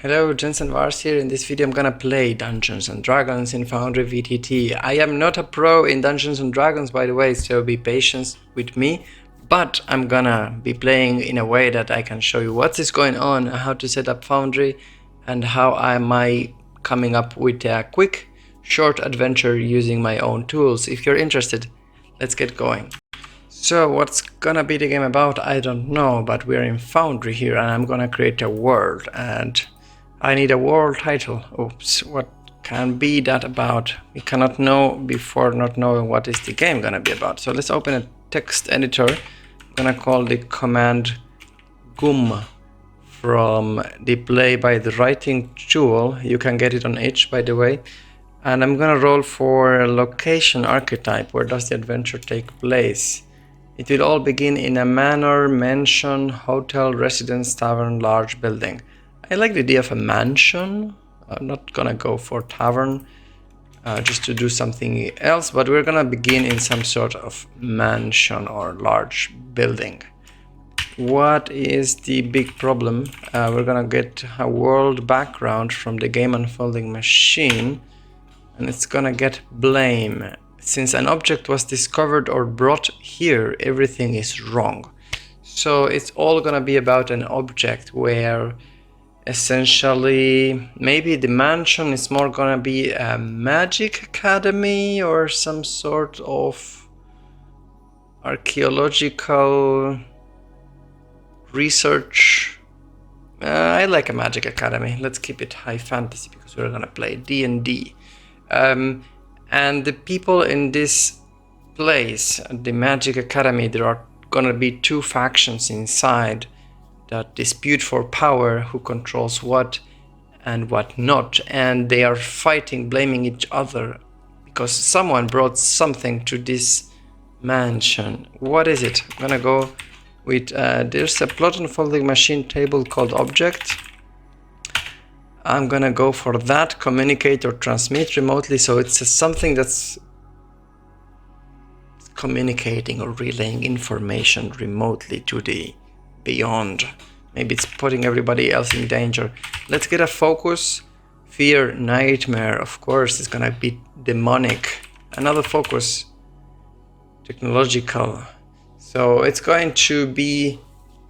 Hello, Jensen Vars here. In this video I'm gonna play Dungeons and Dragons in Foundry VTT. I am not a pro in Dungeons and Dragons, by the way, so be patient with me. But I'm gonna be playing in a way that I can show you what is going on, how to set up Foundry, and how am I coming up with a quick, short adventure using my own tools. If you're interested, let's get going. So what's gonna be the game about, I don't know, but we're in Foundry here and I'm gonna create a world and I need a world title. Oops, what can be that about? We cannot know before not knowing what is the game gonna be about. So let's open a text editor. I'm gonna call the command GUM from the play by the writing tool. You can get it on itch, by the way. And I'm gonna roll for a location archetype. Where does the adventure take place? It will all begin in a manor, mansion, hotel, residence, tavern, large building. I like the idea of a mansion. I'm not gonna go for tavern just to do something else, but we're gonna begin in some sort of mansion or large building. What is the big problem? We're gonna get a world background from the game unfolding machine, and it's gonna get blame. Since an object was discovered or brought here, everything is wrong. So it's all gonna be about an object where essentially maybe the mansion is more gonna be a magic academy or some sort of archaeological research. I like a magic academy. Let's keep it high fantasy because we're gonna play D&D. And the people in this place, the Magic Academy, there are gonna be two factions inside that dispute for power, who controls what and what not, and they are fighting, blaming each other because someone brought something to this mansion. What is it? I'm gonna go with there's a plot unfolding machine table called object. I'm gonna go for that, communicate or transmit remotely, so it's something that's communicating or relaying information remotely to the beyond. Maybe it's putting everybody else in danger. Let's get a focus. Fear, nightmare, of course, it's gonna be demonic. Another focus, technological. So it's going to be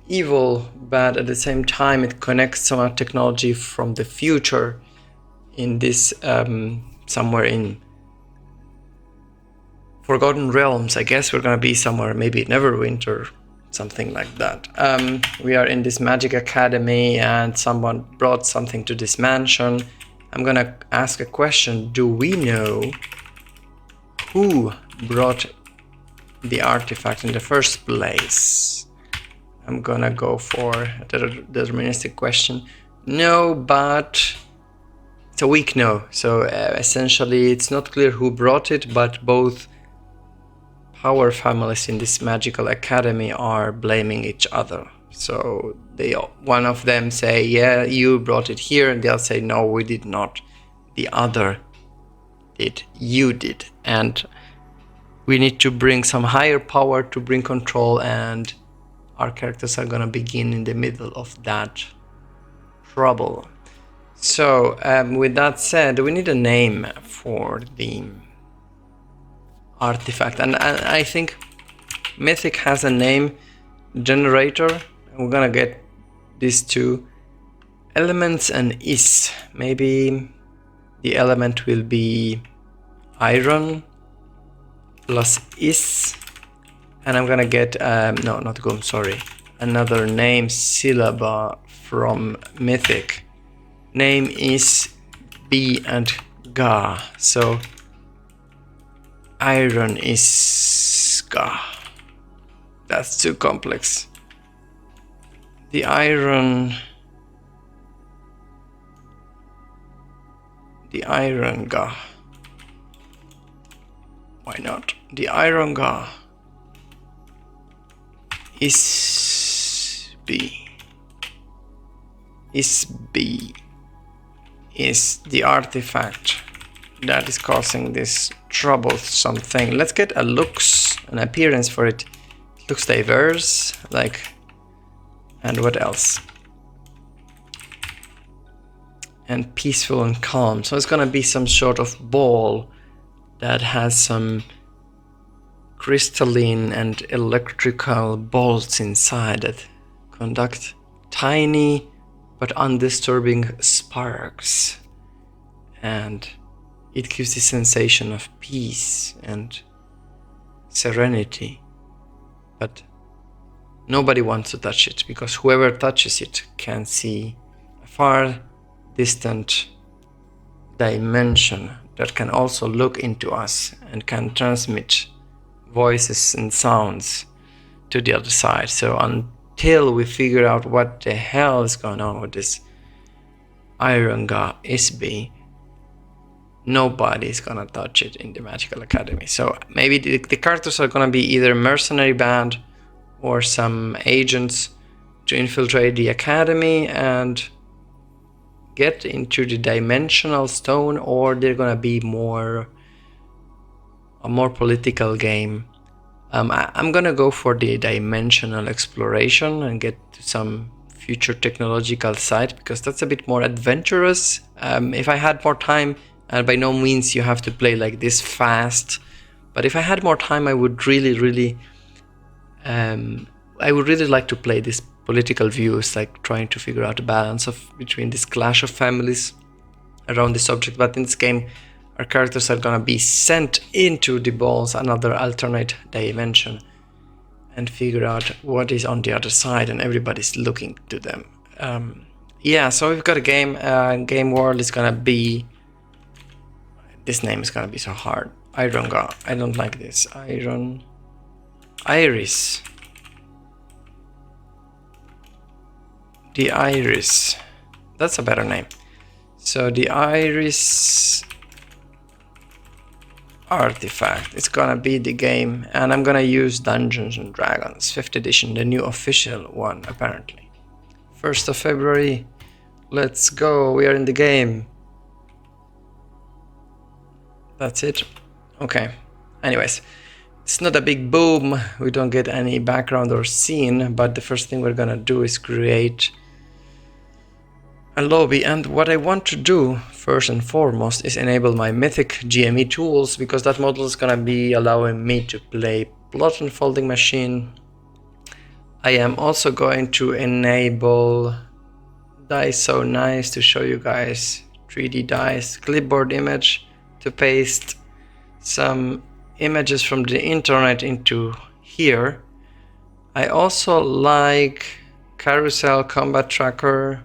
evil, but at the same time it connects some technology from the future in this somewhere in Forgotten Realms. I guess we're gonna be somewhere, maybe Neverwinter, something like that. We are in this magic academy and someone brought something to this mansion. I'm gonna ask a question. Do we know who brought the artifact in the first place? I'm gonna go for a deterministic question. No, but it's a weak no. So essentially it's not clear who brought it, but both power families in this magical academy are blaming each other. So one of them say, yeah, you brought it here, and they'll say, no, we did not. The other did, you did. And we need to bring some higher power to bring control, and our characters are gonna begin in the middle of that trouble. So with that said, we need a name for the artifact, and I think Mythic has a name generator. We're gonna get these two elements and is. Maybe the element will be iron plus is. And I'm gonna get, no, not GUM, sorry. Another name syllable from Mythic. Name is B and Ga. So iron is Ga. That's too complex. The iron Ga. Why not? The iron Ga. Is B is the artifact that is causing this troublesome thing. Let's get a looks, an appearance for it. It looks diverse, like, and what else? and peaceful and calm. So it's gonna be some sort of ball that has some crystalline and electrical bolts inside that conduct tiny but undisturbing sparks, and it gives the sensation of peace and serenity. But nobody wants to touch it, because whoever touches it can see a far distant dimension that can also look into us and can transmit voices and sounds to the other side. So until we figure out what the hell is going on with this Iron GA ISB, nobody is gonna touch it in the Magical Academy. So maybe the characters are gonna be either mercenary band or some agents to infiltrate the academy and get into the dimensional stone, or they're gonna be a more political game. I'm gonna go for the dimensional exploration and get to some future technological site, because that's a bit more adventurous. If I had more time, and by no means you have to play like this fast, but if I had more time, I would really like to play this political views, like trying to figure out a balance between this clash of families around the subject. But in this game, our characters are gonna be sent into the balls, another alternate dimension, and figure out what is on the other side, and everybody's looking to them. Yeah, so we've got a game. Game world is gonna be, this name is gonna be so hard. Iron GA. I don't like this. Iris. The Iris. That's a better name. So the Iris artifact. It's gonna be the game, and I'm gonna use Dungeons and Dragons 5th edition, the new official one apparently. 1st of February. Let's go. We are in the game. That's it. Okay. Anyways, it's not a big boom. We don't get any background or scene, but the first thing we're gonna do is create a lobby. And what I want to do first and foremost is enable my Mythic GME tools, because that model is gonna be allowing me to play plot unfolding machine. I am also going to enable dice so nice to show you guys 3D dice, clipboard image to paste some images from the internet into here. I also like carousel combat tracker,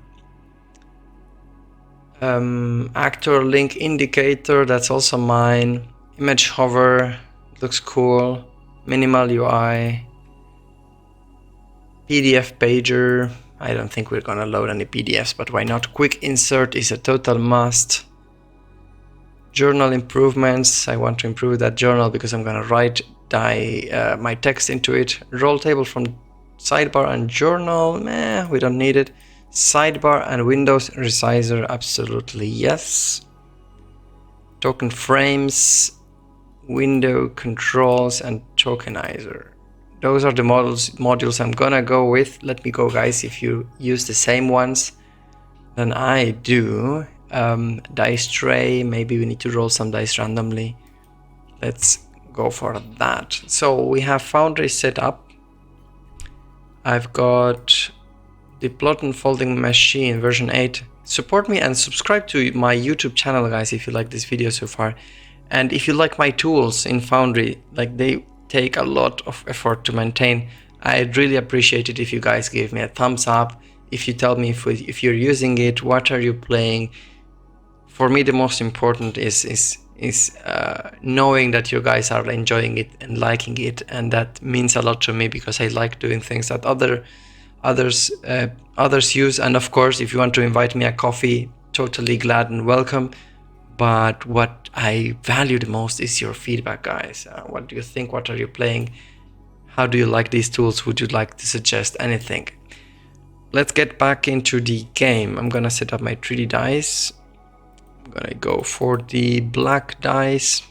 actor link indicator, that's also mine, image hover, looks cool, minimal UI, PDF pager. I don't think we're gonna load any PDFs, but why not? Quick insert is a total must. Journal improvements, I want to improve that journal because I'm gonna write my text into it. Roll table from sidebar and journal, we don't need it. Sidebar and Windows resizer, absolutely yes. Token frames, window controls, and tokenizer. Those are the modules I'm gonna go with. Let me go, guys, if you use the same ones than I do. Dice tray, maybe we need to roll some dice randomly. Let's go for that. So we have Foundry Setup. I've got the plot unfolding machine version 8. Support me and subscribe to my YouTube channel, guys, if you like this video so far. And if you like my tools in Foundry, like they take a lot of effort to maintain, I'd really appreciate it if you guys give me a thumbs up, if you tell me if you're using it, what are you playing. For me, the most important is knowing that you guys are enjoying it and liking it, and that means a lot to me, because I like doing things that others use. And of course, if you want to invite me a coffee, totally glad and welcome. But what I value the most is your feedback, guys. What do you think? What are you playing? How do you like these tools? Would you like to suggest anything? Let's get back into the game. I'm gonna set up my 3D dice. I'm gonna go for the black dice.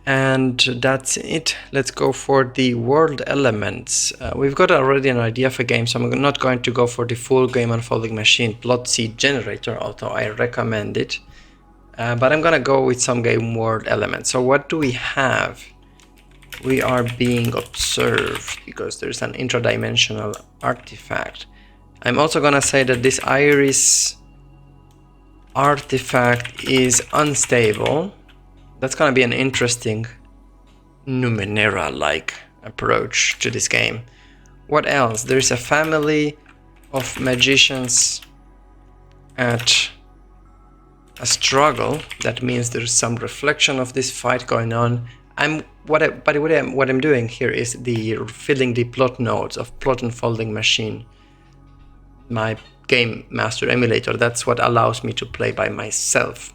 And that's it. Let's go for the world elements. We've got already an idea of a game, so I'm not going to go for the full game unfolding machine plot seed generator, although I recommend it. But I'm gonna go with some game world elements. So what do we have? We are being observed because there's an intradimensional artifact. I'm also gonna say that this iris artifact is unstable. That's gonna be an interesting Numenera-like approach to this game. What else? There's a family of magicians at a struggle. That means there's some reflection of this fight going on. What I'm doing here is filling the plot nodes of plot unfolding machine. My game master emulator. That's what allows me to play by myself.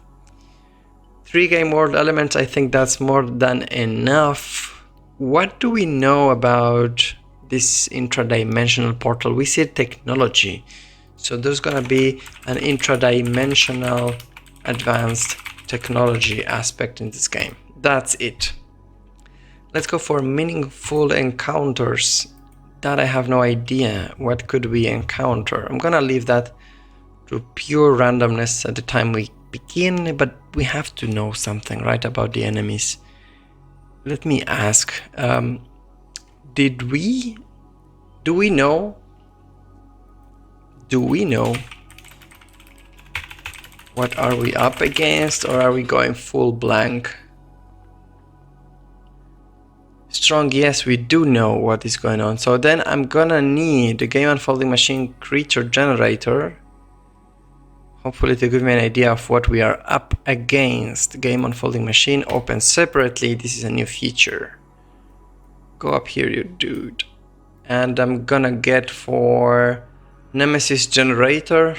3 game world elements, I think that's more than enough. What do we know about this intradimensional portal? We see technology. So there's gonna be an intradimensional advanced technology aspect in this game. That's it. Let's go for meaningful encounters. That I have no idea. What could we encounter? I'm gonna leave that to pure randomness at the time we begin, but we have to know something, right, about the enemies. Let me ask, do we know what are we up against, or are we going full blank? Strong, yes, we do know what is going on. So then I'm gonna need the game unfolding machine creature generator, hopefully to give me an idea of what we are up against. Game unfolding machine open separately. This is a new feature. Go up here, you dude. And I'm gonna get for Nemesis generator,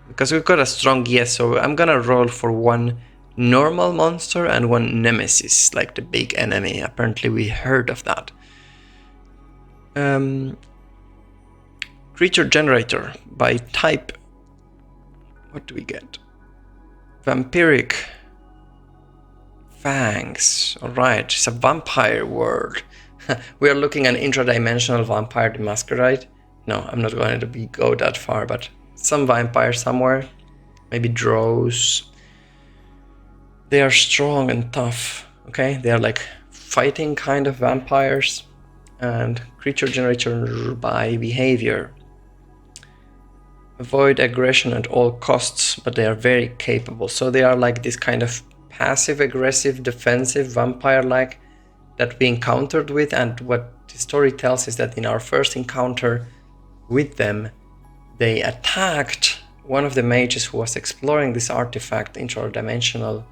because we've got a strong yes, so I'm gonna roll for 1 normal monster and 1 Nemesis, like the big enemy. Apparently we heard of that. Creature generator by type. What do we get? Vampiric fangs. Alright, it's a vampire world. We are looking at an intradimensional vampire the masquerade. No, I'm not going to go that far, but some vampire somewhere. Maybe drows. They are strong and tough. Okay, they are like fighting kind of vampires. And creature generator by behavior. Avoid aggression at all costs, but they are very capable. So they are like this kind of passive aggressive defensive vampire like that we encountered with, and what the story tells is that in our first encounter with them, they attacked one of the mages who was exploring this artifact, interdimensional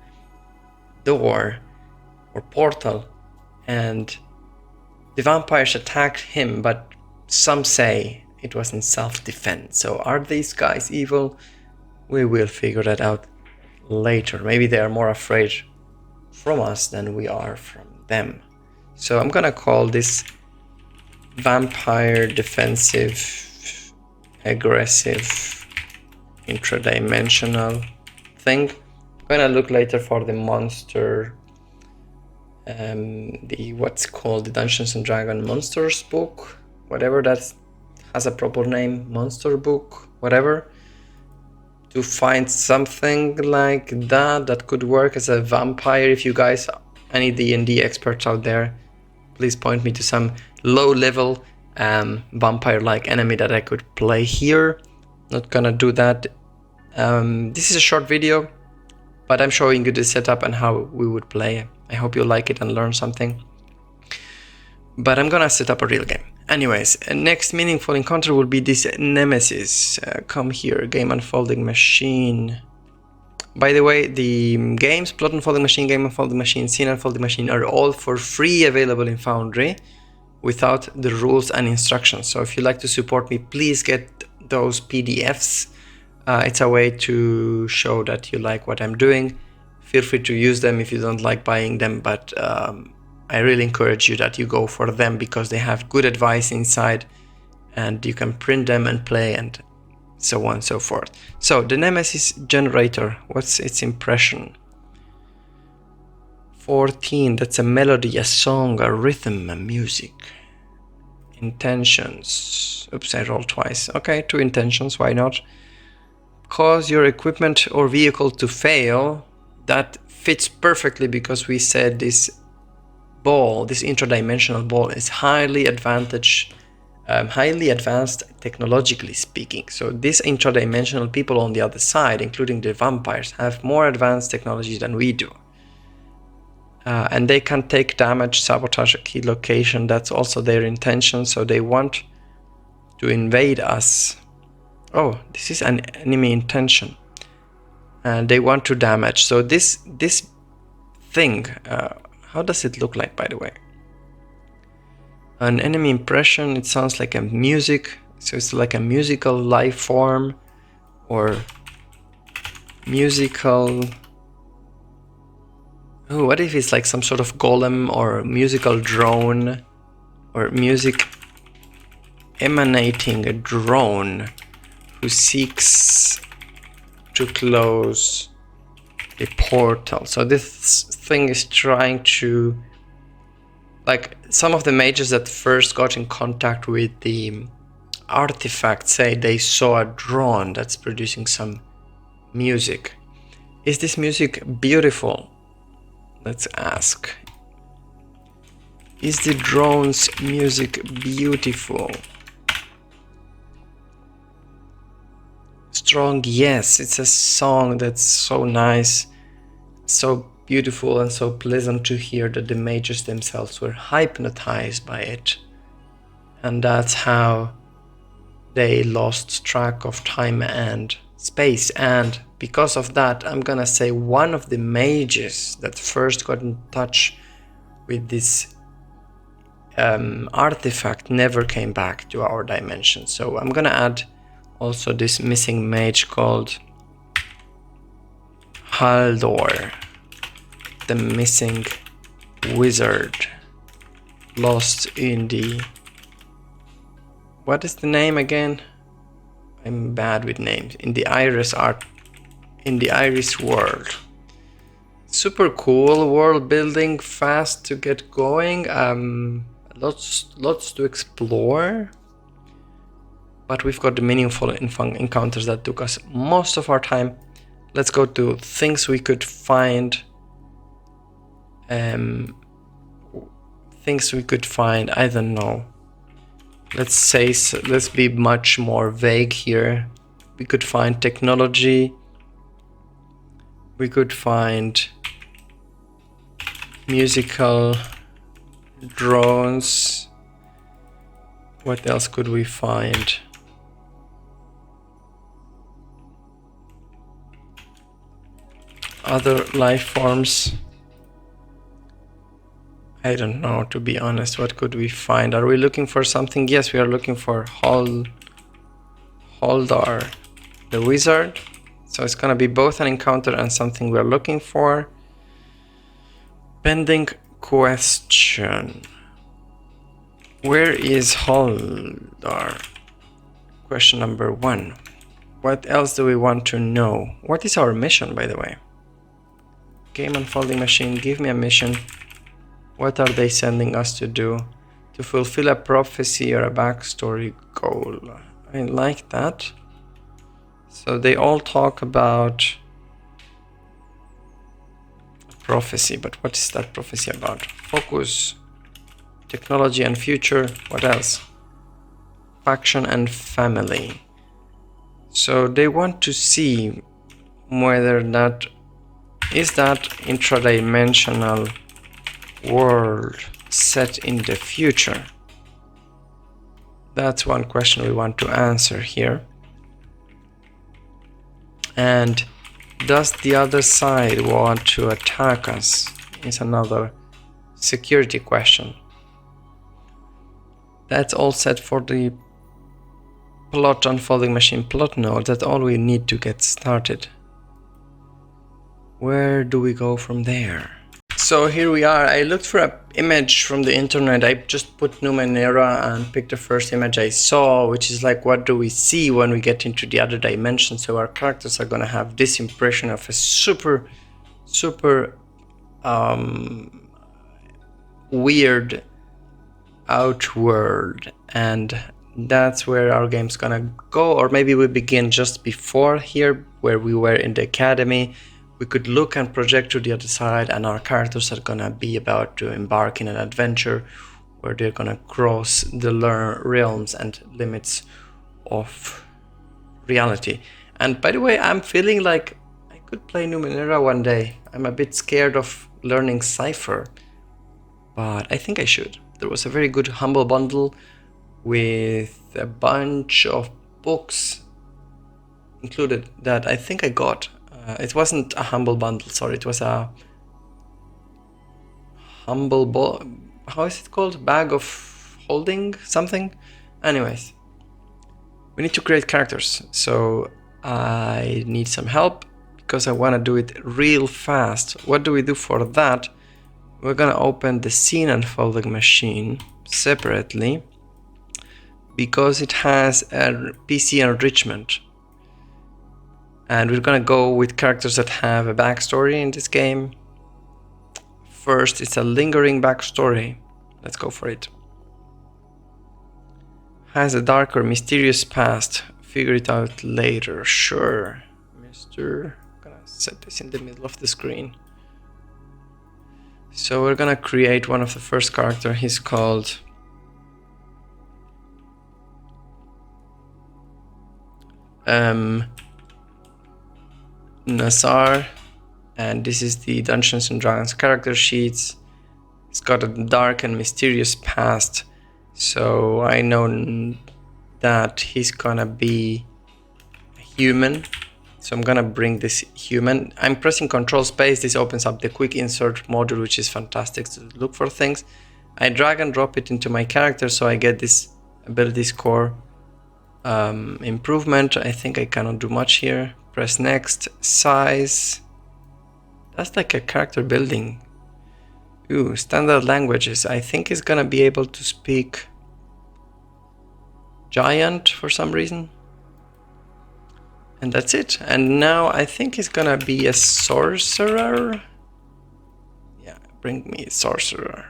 door or portal, and the vampires attacked him, but some say it was in self-defense. So are these guys evil? We will figure that out later. Maybe they are more afraid from us than we are from them. So I'm gonna call this vampire defensive, aggressive, intradimensional thing. I'm gonna look later for the monster, what's called the Dungeons and Dragons Monsters book, whatever that has a proper name, monster book, whatever, to find something like that could work as a vampire. If you guys, any D&D experts out there, please point me to some low-level vampire-like enemy that I could play here. Not gonna do that. This is a short video, but I'm showing you the setup and how we would play. I hope you like it and learn something. But I'm gonna set up a real game. Anyways, next meaningful encounter will be this Nemesis. Come here, game unfolding machine. By the way, the games, plot unfolding machine, game unfolding machine, scene unfolding machine, are all for free available in Foundry without the rules and instructions. So if you'd like to support me, please get those PDFs. It's a way to show that you like what I'm doing. Feel free to use them if you don't like buying them, but I really encourage you that you go for them because they have good advice inside and you can print them and play and so on and so forth. So the Nemesis generator, what's its impression? 14, that's a melody, a song, a rhythm, a music. Intentions. Oops, I rolled twice. Okay, 2 intentions, why not? Cause your equipment or vehicle to fail. That fits perfectly because we said this ball, this intradimensional ball, is highly advanced technologically speaking. So these intradimensional people on the other side, including the vampires, have more advanced technology than we do. And they can take damage, sabotage a key location. That's also their intention. So they want to invade us. Oh, this is an enemy intention. And they want to damage. So this thing, how does it look like, by the way? An enemy impression, it sounds like a music. So it's like a musical life form or musical. Oh, what if it's like some sort of golem or musical drone or music emanating a drone who seeks to close a portal. So this thing is trying to, like, some of the mages that first got in contact with the artifact say they saw a drone that's producing some music. Is this music beautiful? Let's ask. Is the drone's music beautiful? Strong, yes. It's a song that's so nice, so beautiful and so pleasant to hear that the mages themselves were hypnotized by it. And that's how they lost track of time and space. And because of that, I'm gonna say one of the mages that first got in touch with this artifact never came back to our dimension. So I'm gonna add also this missing mage called Haldor, the missing wizard, lost in the, what is the name again? I'm bad with names. In the Iris world. Super cool world building, fast to get going. Lots to explore. But we've got the meaningful encounters that took us most of our time. Let's go to things we could find. Things we could find, I don't know. Let's be much more vague here. We could find technology. We could find musical drones. What else could we find? Other life forms. I don't know, to be honest. What could we find? Are we looking for something? Yes, we are looking for Holdar, the wizard. So it's gonna be both an encounter and something we're looking for. Pending question. Where is Holdar? Question number 1. What else do we want to know? What is our mission, by the way? Game unfolding machine, give me a mission. What are they sending us to do? To fulfill a prophecy or a backstory goal. I like that. So they all talk about prophecy, but what is that prophecy about? Focus, technology and future. What else? Faction and family. So they want to see whether that is that intradimensional world set in the future. That's one question we want to answer here. And does the other side want to attack us? Is another security question. That's all set for the plot unfolding machine plot node. That's all we need to get started. Where do we go from there? So here we are. I looked for an image from the internet. I just put Numenera and picked the first image I saw, which is like, what do we see when we get into the other dimension? So our characters are gonna have this impression of a super weird outward, and that's where our game's gonna go. Or maybe we begin just before here, where we were in the academy. We could look and project to the other side, and our characters are gonna be about to embark in an adventure where they're gonna cross the realms and limits of reality. And by the way, I'm feeling like I could play Numenera one day. I'm a bit scared of learning Cypher, but I think I should. There was a very good Humble Bundle with a bunch of books included that I think I got. It wasn't a Humble Bundle, sorry, it was a how is it called? Bag of holding something? Anyways, we need to create characters, so I need some help because I want to do it real fast. What do we do for that? We're gonna open the scene unfolding machine separately because it has a PC enrichment. And we're gonna go with characters that have a backstory in this game. First, it's a lingering backstory. Let's go for it. Has a darker, mysterious past. Figure it out later. Sure. I'm gonna set this in the middle of the screen. So we're gonna create one of the first character. He's called Nazar, and this is the Dungeons and Dragons character sheets. It's got a dark and mysterious past, so I know that he's gonna be a human. So I'm gonna bring this human. I'm pressing Control Space. This opens up the quick insert module, which is fantastic to look for things. I drag and drop it into my character, so I get this ability score improvement. I think I cannot do much here. Press next. Size. That's like a character building. Ooh, standard languages. I think he's gonna be able to speak Giant for some reason. And that's it. And now I think he's gonna be a sorcerer. Yeah, bring me sorcerer.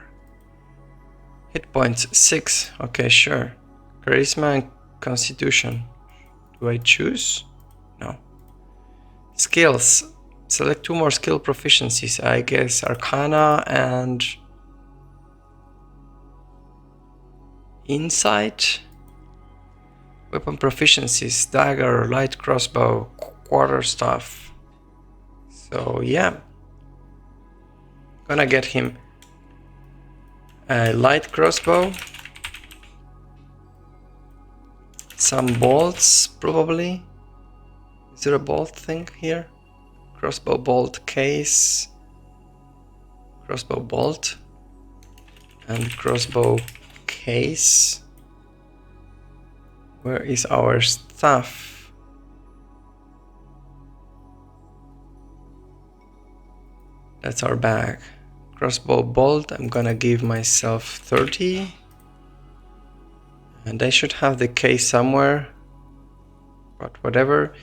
Hit points 6. Okay, sure. Charisma and Constitution. Do I choose? No. Skills. Select 2 more skill proficiencies. I guess Arcana and Insight. Weapon proficiencies. Dagger, light crossbow, quarterstaff. So yeah. Gonna get him a light crossbow. Some bolts, probably. Is there a bolt thing here? Crossbow bolt case. Crossbow bolt. And crossbow case. Where is our stuff? That's our bag. Crossbow bolt, I'm gonna give myself 30. And I should have the case somewhere. But whatever.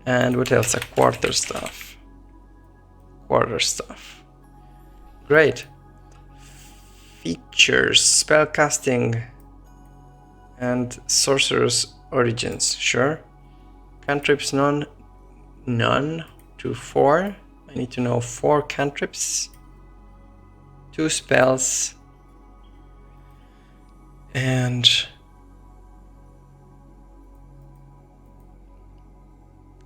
And what else? A quarterstaff. Quarterstaff. Great. Features. Spellcasting. And sorcerer's origins. Sure. Cantrips none. None. To 4. I need to know 4 cantrips. 2 spells. And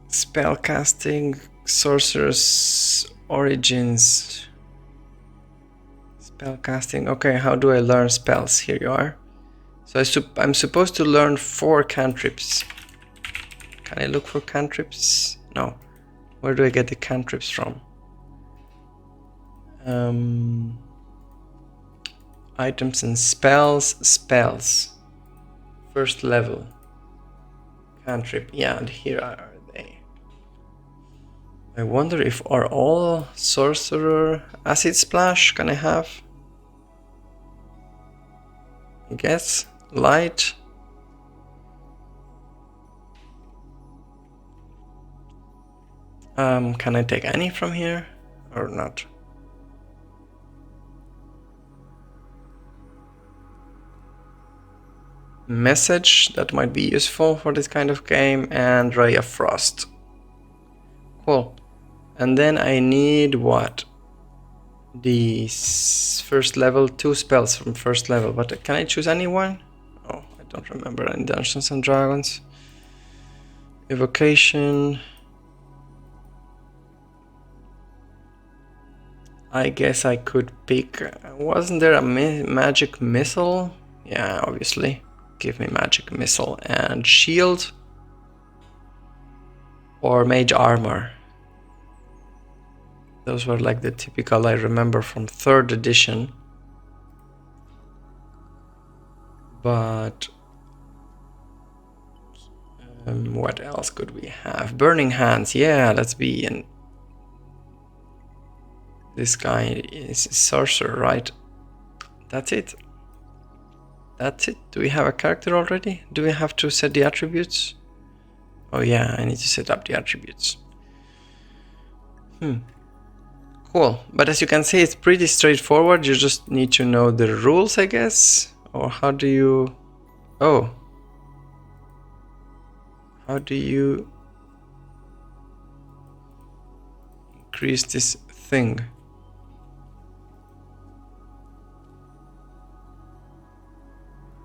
spellcasting, sorcerer's origins. Spellcasting. Okay, how do I learn spells? Here you are. So I'm supposed to learn 4 cantrips. Can I look for cantrips? No. Where do I get the cantrips from? Items and spells. Spells. First level. Cantrip. Yeah, and here are they. I wonder if are all sorcerer acid splash can I have? I guess. Light. Can I take any from here or not? message that might be useful for this kind of game, and Ray of Frost. Cool. And then I need what? The first level, 2 spells from first level, but can I choose any one? Oh, I don't remember. In Dungeons and Dragons. Evocation. I guess I could pick. Wasn't there a magic missile? Yeah, obviously. Give me magic missile and shield. Or mage armor. Those were like the typical I remember from 3rd edition. But what else could we have? Burning Hands. Yeah, let's be in. This guy is a sorcerer, right? That's it. That's it. Do we have a character already? Do we have to set the attributes? Oh yeah, I need to set up the attributes. Cool. But as you can see, it's pretty straightforward. You just need to know the rules, I guess. Or how do you... Oh. How do you increase this thing?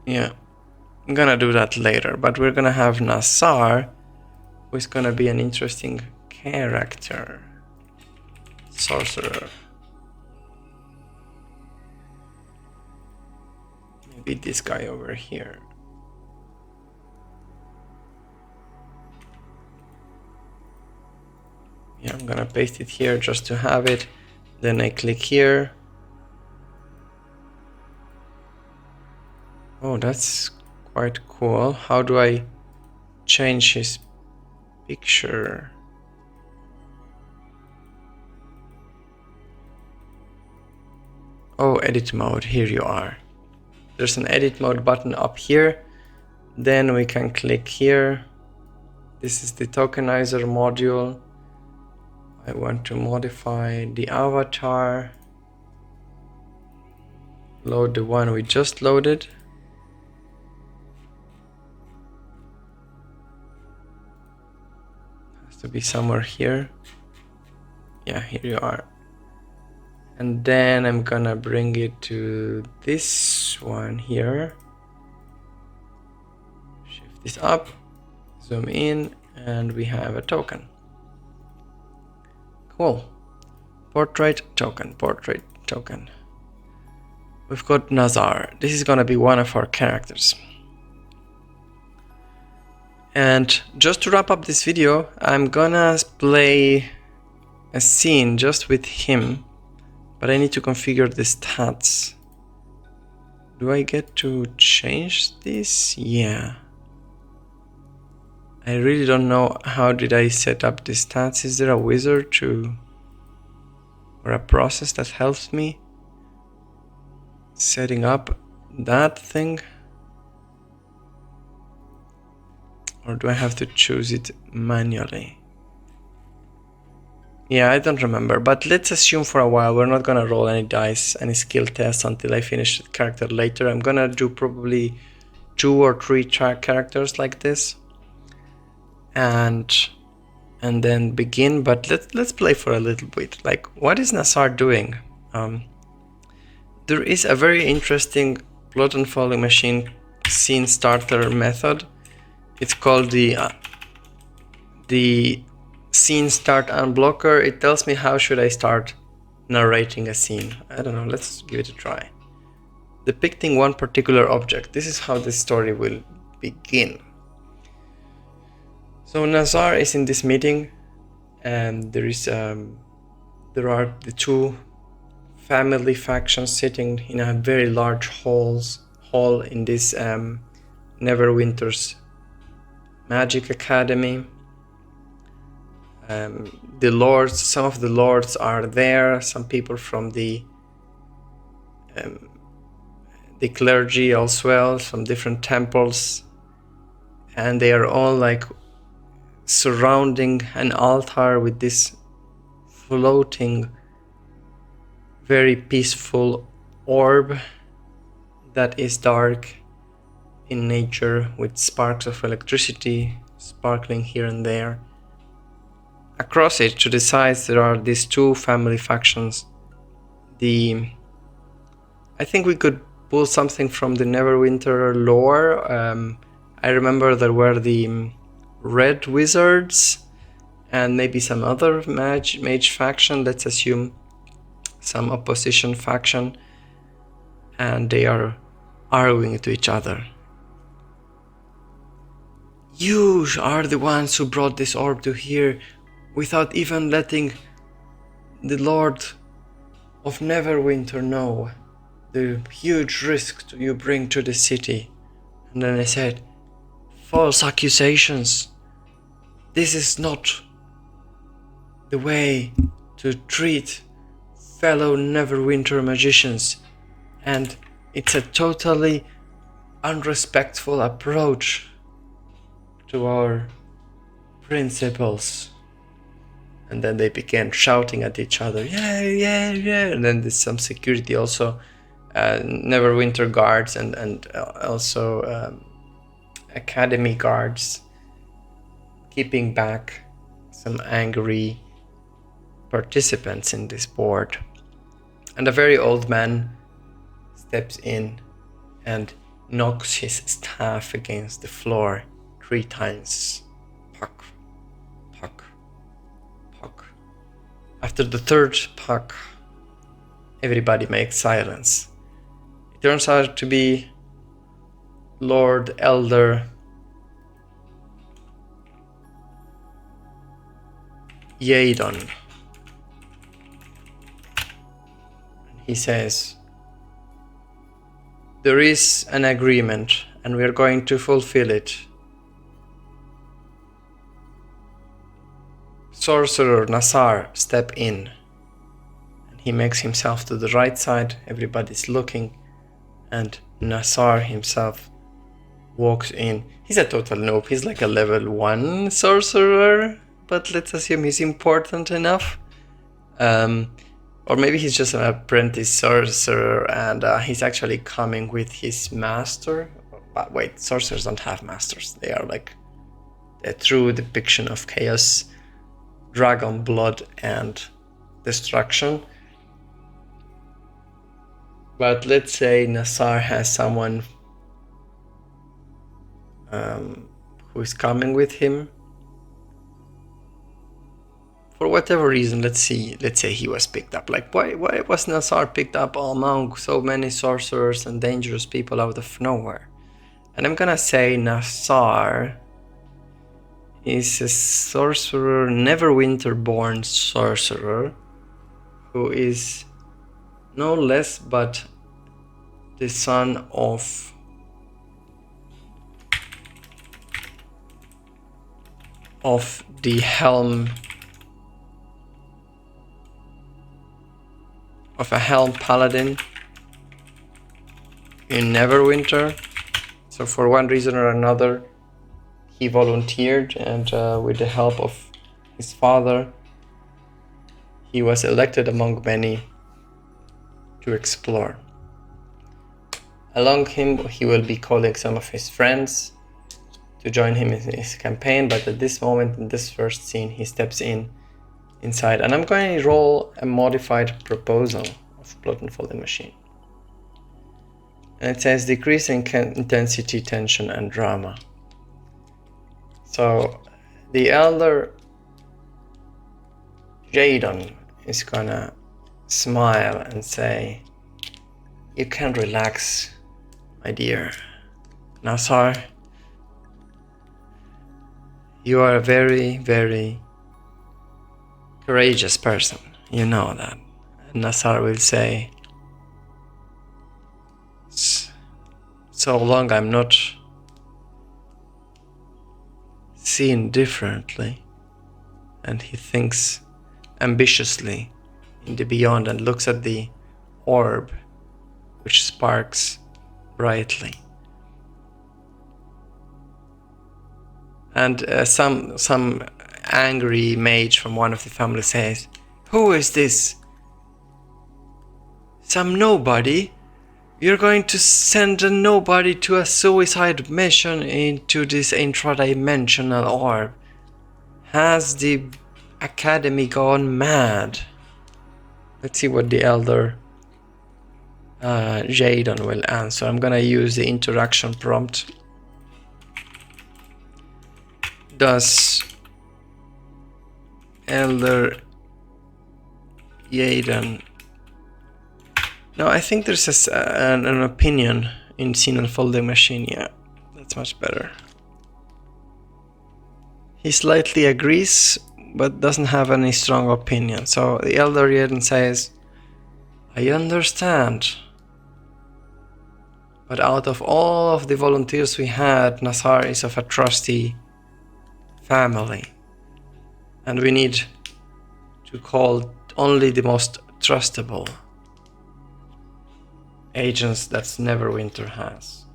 Yeah, I'm gonna do that later, but we're gonna have Nazar, who is gonna be an interesting character. Sorcerer. Maybe this guy over here. Yeah, I'm gonna paste it here just to have it. Then I click here. Oh, that's quite cool. How do I change his picture? Oh, edit mode, here you are. There's an edit mode button up here. Then we can click here. This is the tokenizer module. I want to modify the avatar. Load the one we just loaded. Has to be somewhere here. Yeah, here you are. And then I'm gonna bring it to this one here. Shift this up, zoom in, and we have a token. Cool. Portrait token, portrait token. We've got Nazar. This is gonna be one of our characters. And just to wrap up this video, I'm gonna play a scene just with him. But I need to configure the stats. Do I get to change this? Yeah. I really don't know how did I set up the stats. Is there a wizard or a process that helps me setting up that thing? Or do I have to choose it manually? Yeah, I don't remember, but let's assume for a while we're not gonna roll any dice, any skill tests until I finish the character later. I'm gonna do probably 2 or 3 characters like this, and then begin. But let's play for a little bit. Like, what is Nazar doing? There is a very interesting plot unfolding machine scene starter method. It's called the scene start unblocker. It tells me how should I start narrating a scene. I don't know, let's give it a try. Depicting one particular object. This is how the story will begin. So Nazar is in this meeting, and there are the 2 family factions sitting in a very large hall in this Neverwinter's Magic Academy. The lords, some of the lords are there, some people from the clergy as well, from different temples, and they are all like surrounding an altar with this floating, very peaceful orb that is dark. in nature with sparks of electricity sparkling here and there. Across it, to the sides, there are these two family factions. I think we could pull something from the Neverwinter lore. I remember there were the Red Wizards and maybe some other mage faction, let's assume some opposition faction, and they are arguing to each other. You are the ones who brought this orb to here without even letting the Lord of Neverwinter know the huge risk you bring to the city. And then I said, false accusations. This is not the way to treat fellow Neverwinter magicians, and it's a totally unrespectful approach to our principles. And then they began shouting at each other, yeah, yeah, yeah. And then there's some security also, Neverwinter guards and also academy guards keeping back some angry participants in this board. And a very old man steps in and knocks his staff against the floor 3 times. Puck, puck, puck. After the 3rd puck, everybody makes silence. It turns out to be Lord Elder Yadon. He says, there is an agreement and we are going to fulfill it. Sorcerer Nassar, step in. And he makes himself to the right side, everybody's looking, and Nassar himself walks in. He's a total noob, he's like a level 1 sorcerer, but let's assume he's important enough. Or maybe he's just an apprentice sorcerer and he's actually coming with his master. But wait, sorcerers don't have masters. They are like a true depiction of chaos, dragon blood and destruction. But let's say Nassar has someone who is coming with him. For whatever reason, let's say he was picked up. Like, why was Nassar picked up among so many sorcerers and dangerous people out of nowhere? And I'm gonna say Nassar is a sorcerer, Neverwinter-born sorcerer, who is no less but the son of the helm of a helm paladin in Neverwinter. So for one reason or another, he volunteered, and with the help of his father, he was elected among many to explore. Along him, he will be calling some of his friends to join him in his campaign, but at this moment, in this first scene, he steps inside, and I'm going to roll a modified proposal of Plot and Falling Machine. And it says decrease in intensity, tension, and drama. So the Elder Jadon is gonna smile and say, you can relax, my dear Nassar. You are a very, very courageous person, you know that. And Nassar will say, so long I'm not seen differently. And he thinks ambitiously in the beyond and looks at the orb which sparks brightly. And some angry mage from one of the family says, who is this? Some nobody? You're going to send a nobody to a suicide mission into this intradimensional orb. Has the Academy gone mad? Let's see what the Elder Jaden will answer. I'm gonna use the interaction prompt. Does Elder Jaden... No, I think there's an opinion in Scene Unfolding Machine. Yeah, that's much better. He slightly agrees, but doesn't have any strong opinion. So the Elder Jaden says, I understand. But out of all of the volunteers we had, Nazar is of a trusty family. And we need to call only the most trustable agents that Neverwinter has.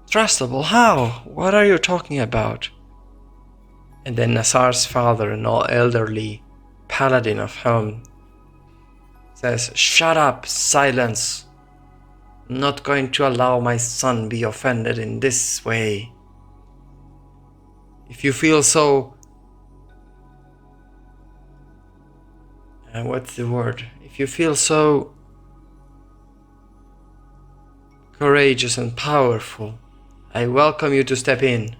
Trustable? How? What are you talking about? And then Nazar's father, an elderly paladin of home, says, shut up, silence. I'm not going to allow my son be offended in this way. If you feel so... what's the word? If you feel so courageous and powerful, I welcome you to step in.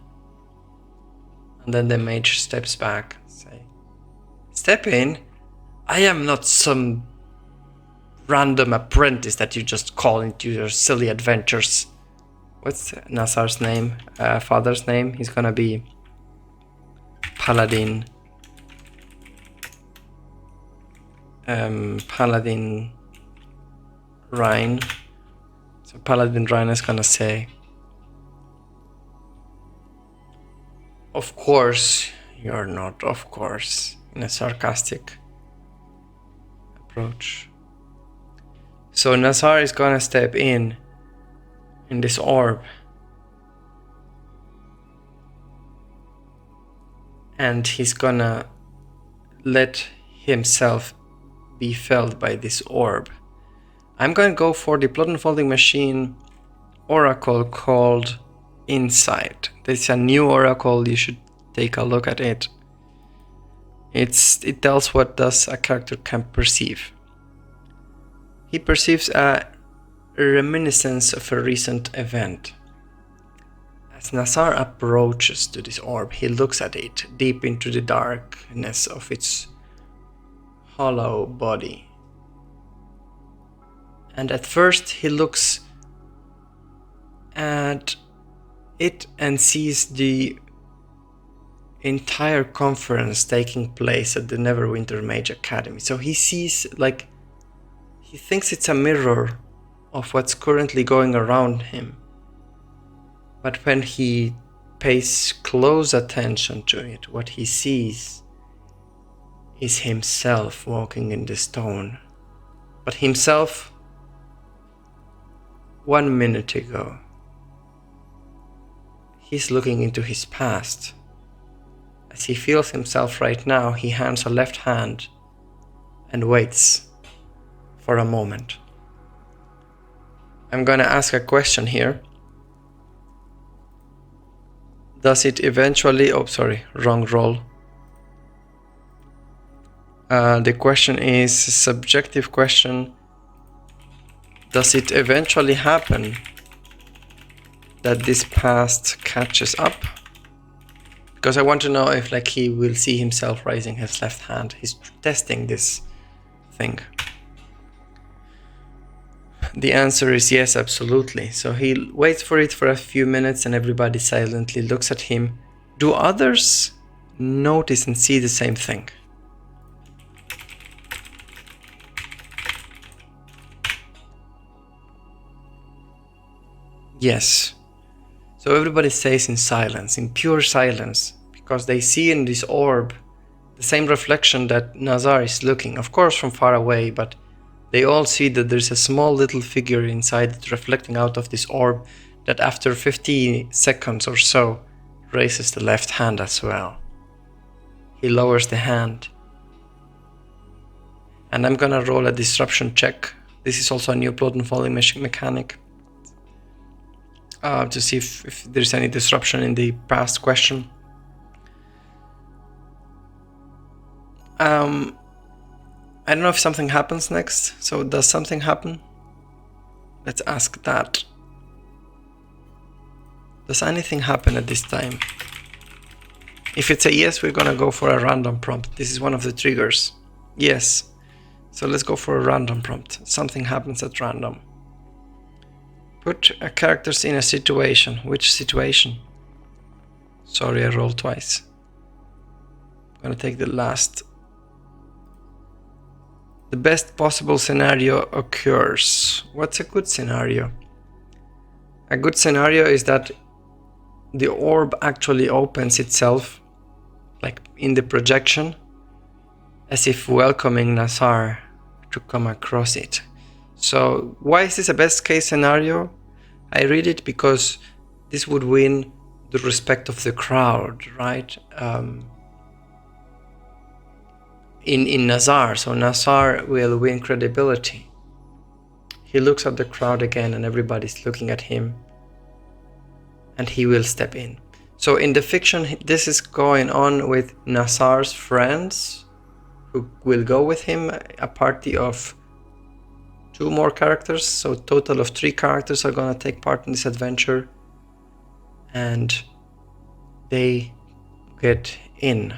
And then the mage steps back and say, step in? I am not some random apprentice that you just call into your silly adventures. What's Nazar's name? Father's name? He's gonna be Paladin. Paladin Rhine. So Paladin Rhine is gonna say, of course you're not, of course, in a sarcastic approach. So Nazar is gonna step in this orb, and he's gonna let himself be felt by this orb. I'm going to go for the Plot Unfolding Machine oracle called Insight. This is a new oracle, you should take a look at it. It tells what does a character can perceive. He perceives a reminiscence of a recent event. As Nazar approaches to this orb, he looks at it deep into the darkness of its hollow body. And at first he looks at it and sees the entire conference taking place at the Neverwinter Mage Academy. So he sees, like, he thinks it's a mirror of what's currently going around him. But when he pays close attention to it, what he sees is himself walking in the stone. But himself 1 minute ago. He's looking into his past. As he feels himself right now, he hands a left hand and waits for a moment. I'm gonna ask a question here. Does it eventually... oh, sorry, wrong roll. The question is a subjective question. Does it eventually happen that this past catches up? Because I want to know if, like, he will see himself raising his left hand. He's testing this thing. The answer is yes, absolutely. So he waits for it for a few minutes and everybody silently looks at him. Do others notice and see the same thing? Yes. So everybody stays in silence, in pure silence, because they see in this orb the same reflection that Nazar is looking, of course from far away, but they all see that there's a small little figure inside it reflecting out of this orb that after 50 seconds or so raises the left hand as well. He lowers the hand. And I'm gonna roll a disruption check This is also a new plot and folding mechanic to see if there's any disruption in the past question. I don't know if something happens next. So does something happen? Let's ask that. Does anything happen at this time? If it's a yes, we're gonna go for a random prompt. This is one of the triggers. Yes. So let's go for a random prompt. Something happens at random. Put characters in a situation. Which situation? Sorry, I rolled twice. I'm gonna take the last. The best possible scenario occurs. What's a good scenario? A good scenario is that the orb actually opens itself, like in the projection, as if welcoming Nazar to come across it. So why is this a best case scenario? I read it because this would win the respect of the crowd, right? In Nazar, so Nazar will win credibility. He looks at the crowd again and everybody's looking at him, and he will step in. So in the fiction, this is going on with Nazar's friends who will go with him, a party of 2 more characters, so total of 3 characters are gonna take part in this adventure, and they get in.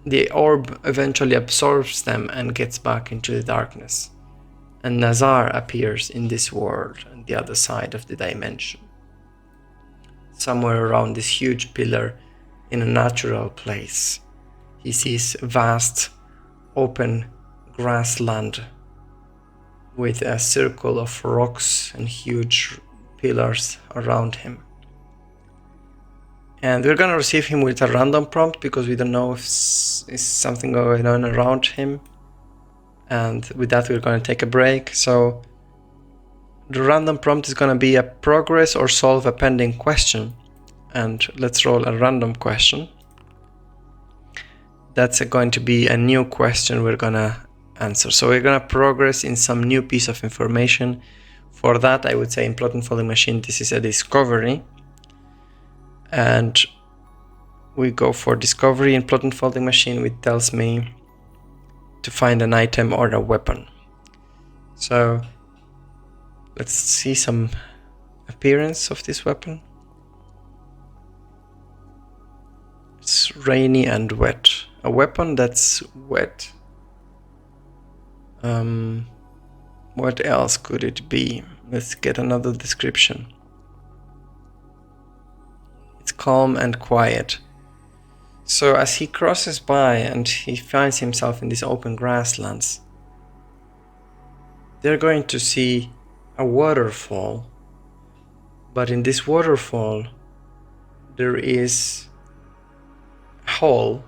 The orb eventually absorbs them and gets back into the darkness, and Nazar appears in this world on the other side of the dimension, somewhere around this huge pillar in a natural place. He sees vast open grassland with a circle of rocks and huge pillars around him. And we're gonna receive him with a random prompt because we don't know if is something going on around him. And with that, we're gonna take a break. So the random prompt is gonna be a progress or solve a pending question. And let's roll a random question. That's going to be a new question we're gonna answer. So we're gonna progress in some new piece of information. For that, I would say in plot and folding machine, this is a discovery. And we go for discovery in plot and folding machine, which tells me to find an item or a weapon. So let's see some appearance of this weapon. It's rainy and wet. A weapon that's wet. What else could it be? Let's get another description. It's calm and quiet. So as he crosses by and he finds himself in these open grasslands, they're going to see a waterfall. But in this waterfall, there is a hole,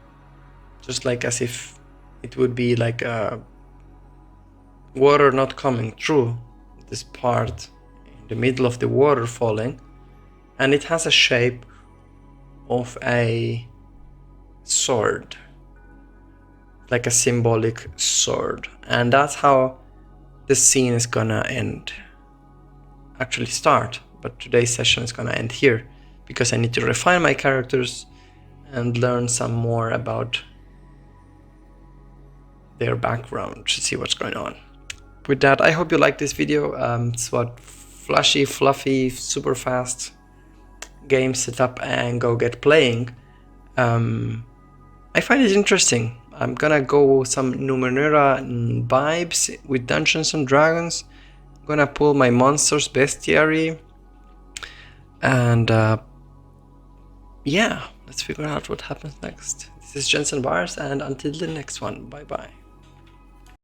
just like as if it would be like a water not coming through this part in the middle of the water falling, and it has a shape of a sword, like a symbolic sword. And that's how the scene is gonna end, actually start, but today's session is gonna end here because I need to refine my characters and learn some more about their background to see what's going on. With that, I hope you like this video. It's what flashy, fluffy, super fast game setup and go get playing. I find it interesting. I'm gonna go some Numenera vibes with Dungeons and Dragons. I'm gonna pull my monsters bestiary, and yeah, let's figure out what happens next. This is Jensen Bars, and until the next one, bye bye.